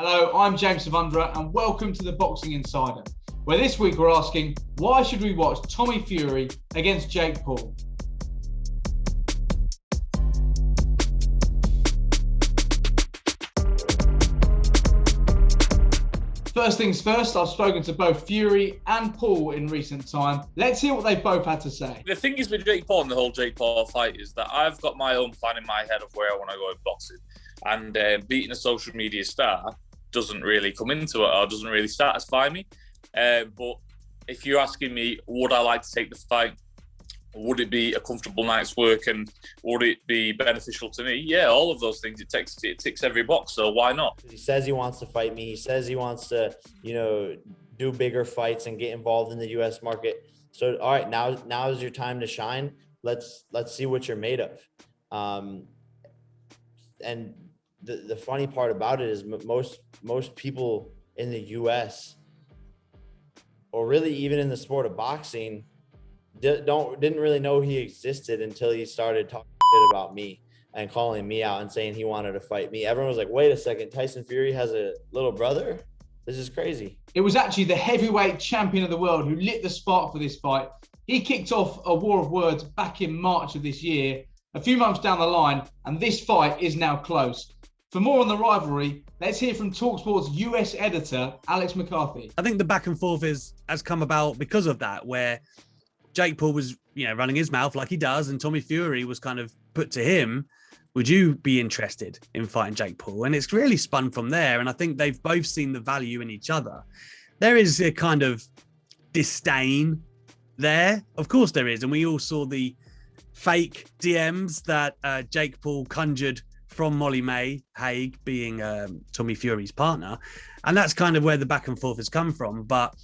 Hello, I'm James Savundra and welcome to the Boxing Insider, where this week we're asking, why should we watch Tommy Fury against Jake Paul? First things first, I've spoken to both Fury and Paul in recent time. Let's hear what they both had to say. The thing is with Jake Paul and the whole Jake Paul fight is that I've got my own plan in my head of where I want to go in boxing. And beating a social media star doesn't really come into it or doesn't really satisfy me. But if you're asking me, would I like to take the fight? Would it be a comfortable night's work and would it be beneficial to me? Yeah, all of those things. It ticks every box, so why not? He says he wants to fight me. He says he wants to, do bigger fights and get involved in the U.S. market. So, all right, now is your time to shine. Let's see what you're made of. And the funny part about it is most people in the U.S. or really even in the sport of boxing didn't really know he existed until he started talking shit about me and calling me out and saying he wanted to fight me. Everyone was like, wait a second, Tyson Fury has a little brother? This is crazy. It was actually the heavyweight champion of the world who lit the spark for this fight. He kicked off a war of words back in March of this year, a few months down the line, and this fight is now close. For more on the rivalry, let's hear from talkSPORT's US editor, Alex McCarthy. I think the back and forth has come about because of that, where Jake Paul was, running his mouth like he does, and Tommy Fury was kind of put to him, would you be interested in fighting Jake Paul? And it's really spun from there, and I think they've both seen the value in each other. There is a kind of disdain there. Of course there is, and we all saw the fake DMs that Jake Paul conjured from Molly May Haig, being Tommy Fury's partner, and that's kind of where the back and forth has come from. But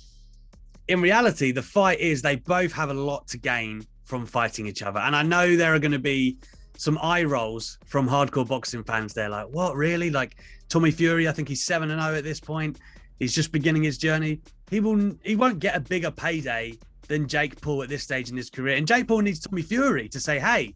in reality, the fight is they both have a lot to gain from fighting each other. And I know there are going to be some eye rolls from hardcore boxing fans. They're like, what, really? Like Tommy Fury, I think he's 7-0 at this point. He's just beginning his journey. He won't get a bigger payday than Jake Paul at this stage in his career. And Jake Paul needs Tommy Fury to say, hey,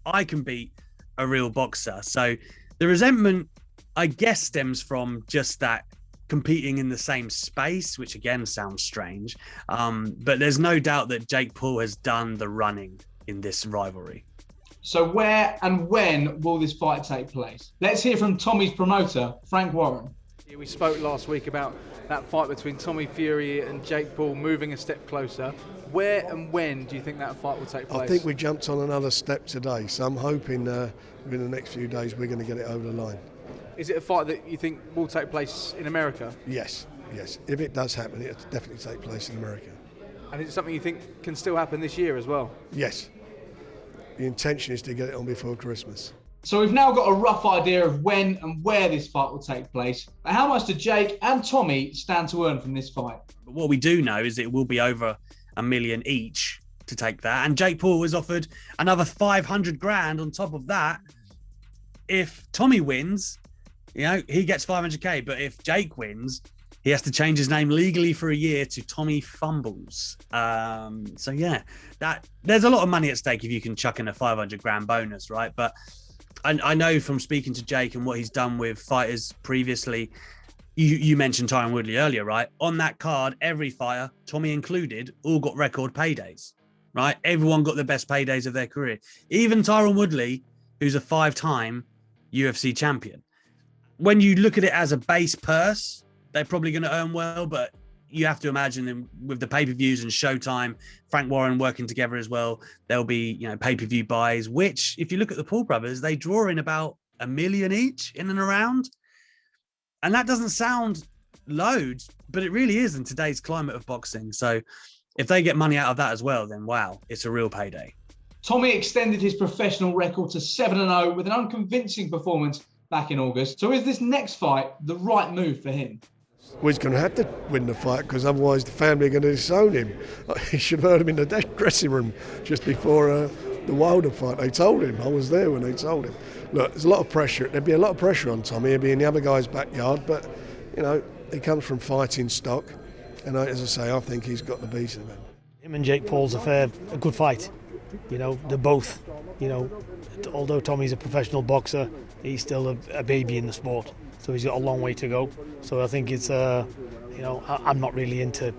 I can beat a real boxer. So the resentment, I guess, stems from just that competing in the same space, which again sounds strange. But there's no doubt that Jake Paul has done the running in this rivalry. So where and when will this fight take place? Let's hear from Tommy's promoter, Frank Warren. We spoke last week about that fight between Tommy Fury and Jake Paul moving a step closer. Where and when do you think that fight will take place? I think we jumped on another step today, so I'm hoping within the next few days we're going to get it over the line. Is it a fight that you think will take place in America? Yes. If it does happen, it'll definitely take place in America. And is it something you think can still happen this year as well? Yes. The intention is to get it on before Christmas. So we've now got a rough idea of when and where this fight will take place. But how much do Jake and Tommy stand to earn from this fight? But what we do know is it will be over $1 million each to take that. And Jake Paul was offered another 500 grand on top of that. If Tommy wins, he gets 500k. But if Jake wins, he has to change his name legally for a year to Tommy Fumbles. So yeah, there's a lot of money at stake if you can chuck in a 500 grand bonus, right? But I know from speaking to Jake and what he's done with fighters previously, you mentioned Tyron Woodley earlier, right? On that card, every fighter, Tommy included, all got record paydays, right? Everyone got the best paydays of their career. Even Tyron Woodley, who's a 5-time UFC champion. When you look at it as a base purse, they're probably going to earn well, but you have to imagine them with the pay-per-views and Showtime, Frank Warren working together as well. There'll be, pay-per-view buys, which if you look at the Paul brothers, they draw in about $1 million each in and around. And that doesn't sound loads, but it really is in today's climate of boxing. So if they get money out of that as well, then wow, it's a real payday. Tommy extended his professional record to 7-0 with an unconvincing performance back in August. So is this next fight the right move for him? Well, he's going to have to win the fight because otherwise the family are going to disown him. He should have heard him in the dressing room just before the Wilder fight. They told him. I was there when they told him. Look, there's a lot of pressure. There'd be a lot of pressure on Tommy. He'd be in the other guy's backyard, but, he comes from fighting stock. And as I say, I think he's got the beast in him. Him and Jake Paul's a good fight. They're both, although Tommy's a professional boxer, he's still a baby in the sport. so he's got a long way to go. So I think it's, I'm not really into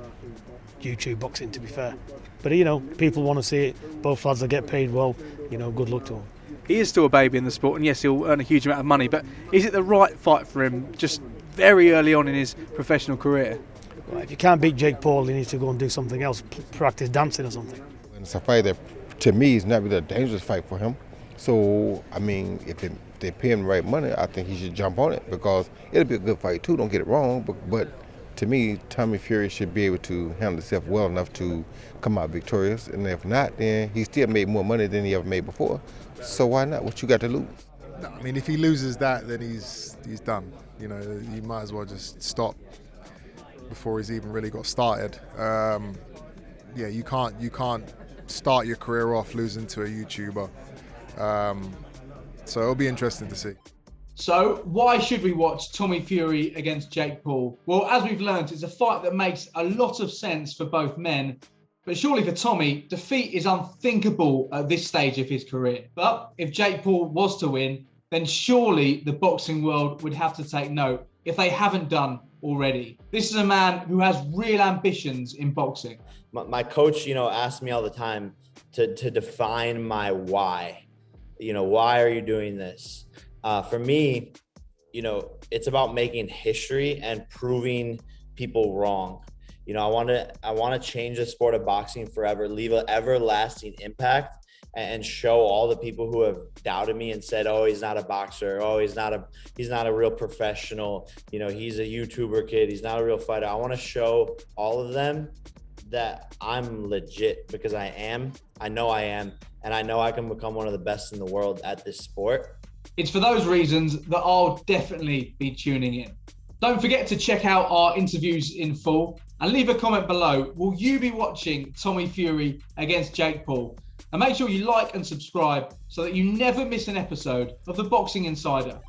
YouTube boxing, to be fair. But, people want to see it. Both lads that get paid well, good luck to them. He is still a baby in the sport, and yes, he'll earn a huge amount of money, but is it the right fight for him just very early on in his professional career? Well, if you can't beat Jake Paul, you need to go and do something else, practice dancing or something. It's a fight that, to me, is not really a dangerous fight for him. So, I mean, if they pay him the right money, I think he should jump on it, because it'll be a good fight too, don't get it wrong, but to me, Tommy Fury should be able to handle himself well enough to come out victorious, and if not, then he still made more money than he ever made before. So why not? What you got to lose? No, I mean, if he loses that, then he's done. You might as well just stop before he's even really got started. You can't start your career off losing to a YouTuber. So it'll be interesting to see. So why should we watch Tommy Fury against Jake Paul? Well, as we've learned, it's a fight that makes a lot of sense for both men. But surely for Tommy, defeat is unthinkable at this stage of his career. But if Jake Paul was to win, then surely the boxing world would have to take note, if they haven't done already. This is a man who has real ambitions in boxing. My coach, asks me all the time to define my why. Why are you doing this? For me, it's about making history and proving people wrong. I want to change the sport of boxing forever, leave an everlasting impact, and show all the people who have doubted me and said, "Oh, he's not a boxer. Oh, he's not a real professional. He's a YouTuber kid. He's not a real fighter." I want to show all of them that I'm legit, because I am. I know I am, and I know I can become one of the best in the world at this sport. It's for those reasons that I'll definitely be tuning in. Don't forget to check out our interviews in full and leave a comment below. Will you be watching Tommy Fury against Jake Paul? And make sure you like and subscribe so that you never miss an episode of The Boxing Insider.